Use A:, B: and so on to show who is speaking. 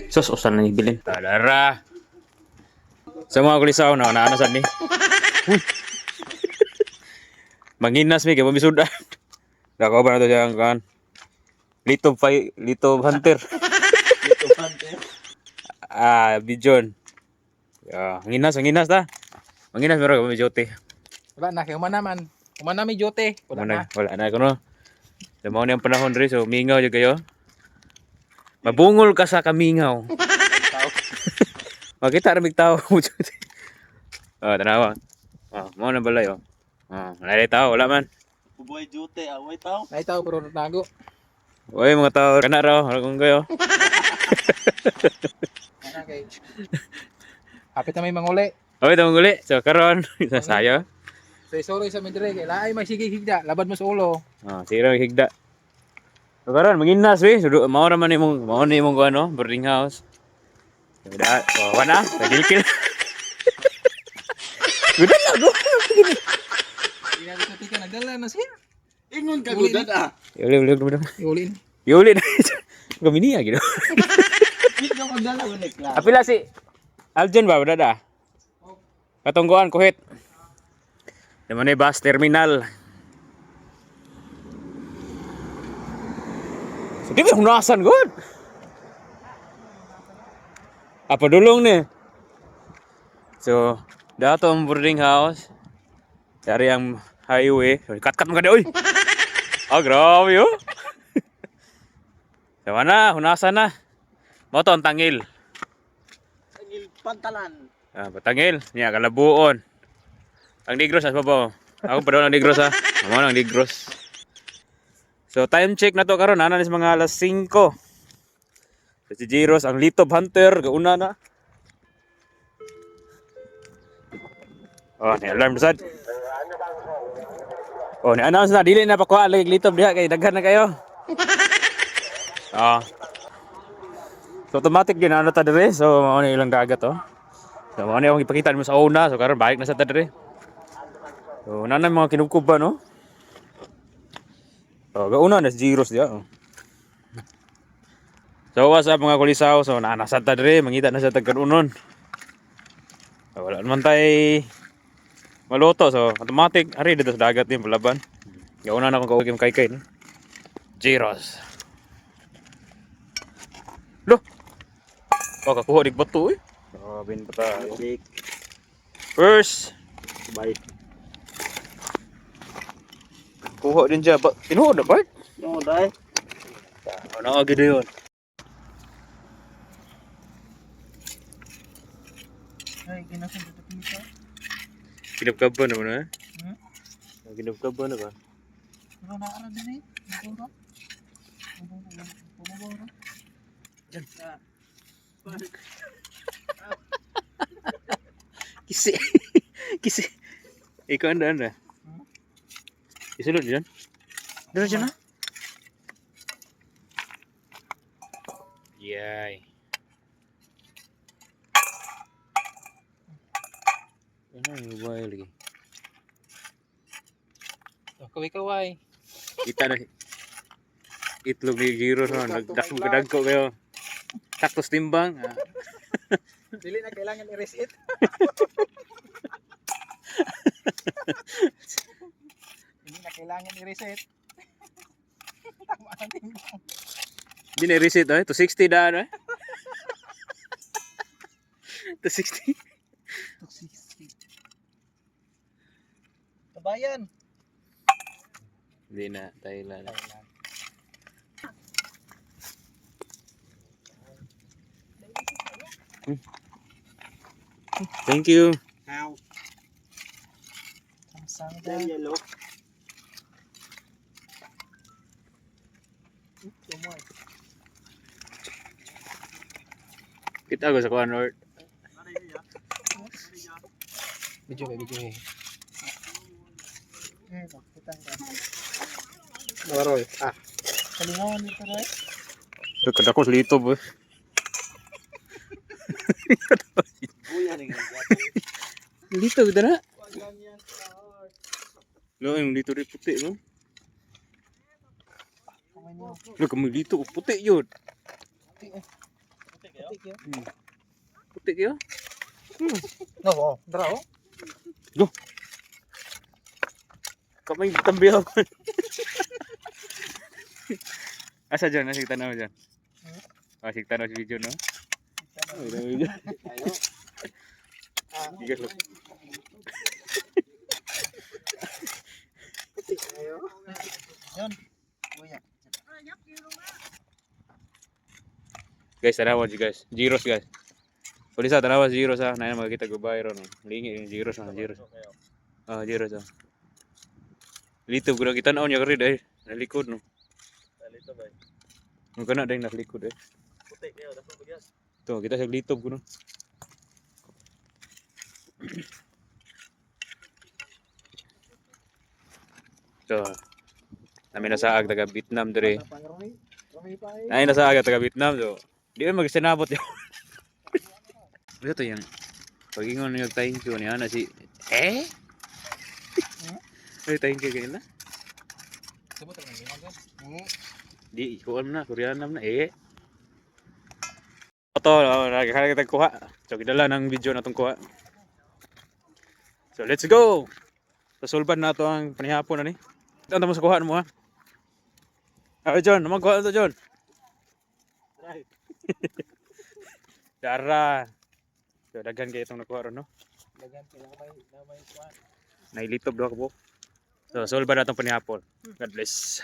A: Sus, usan na ibilin. Tadara. Sa mga kulisaw na, ano sad ni? Manginas mi, kaya mabisudan. Dako ba na ito siyang kan? Lito Hunter. Bijon. Manginas ta. Manginas meron kami jote.
B: Wala na kay naman. Umana mi jote.
A: Wala na ko no. Damo na yung panahon rin, so mingaw jud kayo. Mabungol ka sa kamingaw. Makita ra mig tawo mo jote. Tanawa. Mo na balay oh. Wala tao, wala man.
C: Buboy jute, away tao.
B: Nay tao pero nago.
A: Oy mga tao, kana raw, kung kayo.
B: Ana kay. Hapit na may manguli.
A: Oy, tamo uli. So karon, sayo.
B: So sorry sa midre kay laay may sige higda, labad mo sa ulo.
A: Sige ra higda. So karon, manginas we. So mao ra man imong ano, boarding house. Udah, wana, kagilkil. Udah na go.
B: Hindi na dito tika nagdala na siya.
C: Ingon ka gudad ah.
A: Uli.
B: Iulin.
A: Yuli na. Gamini gitu.
C: Hindi ka magdala ulit lang.
A: Apila si Aljen ba dada? Katungguan kuhit. Naman ay bus terminal. Sige, may hunasan good. Apa dulong ni? So, dato ang boarding house. Dari ang highway. Kat-kat mo ka oy. Grabe oh. So, na, hunasan na. Moto ang tangil.
C: Tangil pantalan.
A: Patangil. Niya, kalabuon. Ang Negros, as pa. Ako pa daw ng Negros ha. Amo ng Negros. So, time check na to karon. Nanan is mga alas 5. Si Jiros, ang Lito Hunter. Gauna na. Ni alarm sad. Ni-announce na. Dili na pa kuha. Lagi Lito diha. Kaya daghan na kayo. So automatic din ano ta dire. So mao ni ilang dagat oh. So mao ni akong ipakita mo sa una. So karon balik na sa ta dire. So nanay mga kinubkuban no. Gauna na si Jiros dia. So what's up mga kulisaw. So nasa ta dire, mangita na sa tagkanunon. So wala naman tay maluto. So automatic ari dito sa dagat din palaban. Gauna na akong kawagim kay Jiros. Loh. Kakuha dig bato eh. Bin pa tayo. First, bye. Kuha din siya. Tinuod na ba?
C: No, dai.
A: Ano agad yun?
B: Ay ginasun dito pisa.
A: Kinabkaba naman Kinabkaba na ba?
B: Pero naara din eh. Bumabara.
A: Diyan. Kisi. Ikaw anda. Kisi lu diyan. Dito siya na. Yay. Ano ba lagi?
B: Kaway-kaway.
A: Kita na itlog ni Giro no, nagdagko kayo. Taktos timbang.
B: Dili na kailangan i-reset. Hindi na kailangan i-reset. Tama ang timbang.
A: Hindi na reset 260 daan 260.
B: 260. Tabayan.
A: Hindi na, Thailand. Thank you.
C: How?
B: Samsung
C: Yellow.
A: Kita ko sa kuan Lord.
B: Video. Kitang ka. Naroy. Kalingawan dito Roy.
A: Dekat ako selito boy.
C: Kuya ning.
A: Lito kita na. Lo yung dito rin puti no. Lo kami dito puti yun.
B: Puti
A: Putik yun.
B: No, dara oh.
A: Kamay tambi ako. Asa dyan? Asig tanaw dyan. Asig tanaw si video, no? Ay, dami dyan. Gigas lang.
C: Yan. Kuya.
A: Guys, tanawan si guys. Gyros, guys. Pwede sa tanawan si Gyros, ha? Nayan magkita gubay ron. Lingi yung Gyros, ha? Gyros. Ah, Gyros, ha? Litob ko na kita naon niya karid, eh. Nalikod, no?
C: Dito ba?
A: Nung kana dahil nalikod, eh.
C: Putik kayo, dapat ko diyan.
A: Ito, kita sa litob ko, no? Ito. Namin nasaag taga Vietnam dire. Ay nasaag taga Vietnam so. Di ba magsinabot yun. Ito to yan. Pagingon niyo thank you niya na si Ay thank you kaya na.
B: Sebut ang mga
A: Di kuan na Korean na Ito, nagkakala kita kuha. So gidala ng video natong kuha. So let's go. Tasulban na to ang panihapon na ni. Ito ang sa kuha mo ha. Ah, John, naman kuha na to John. Dara. So daghan kay itong nakuha ron no.
B: Dagan kaya may kuan.
A: Nailitob daw ko po. So sulban na tong panihapon. God bless.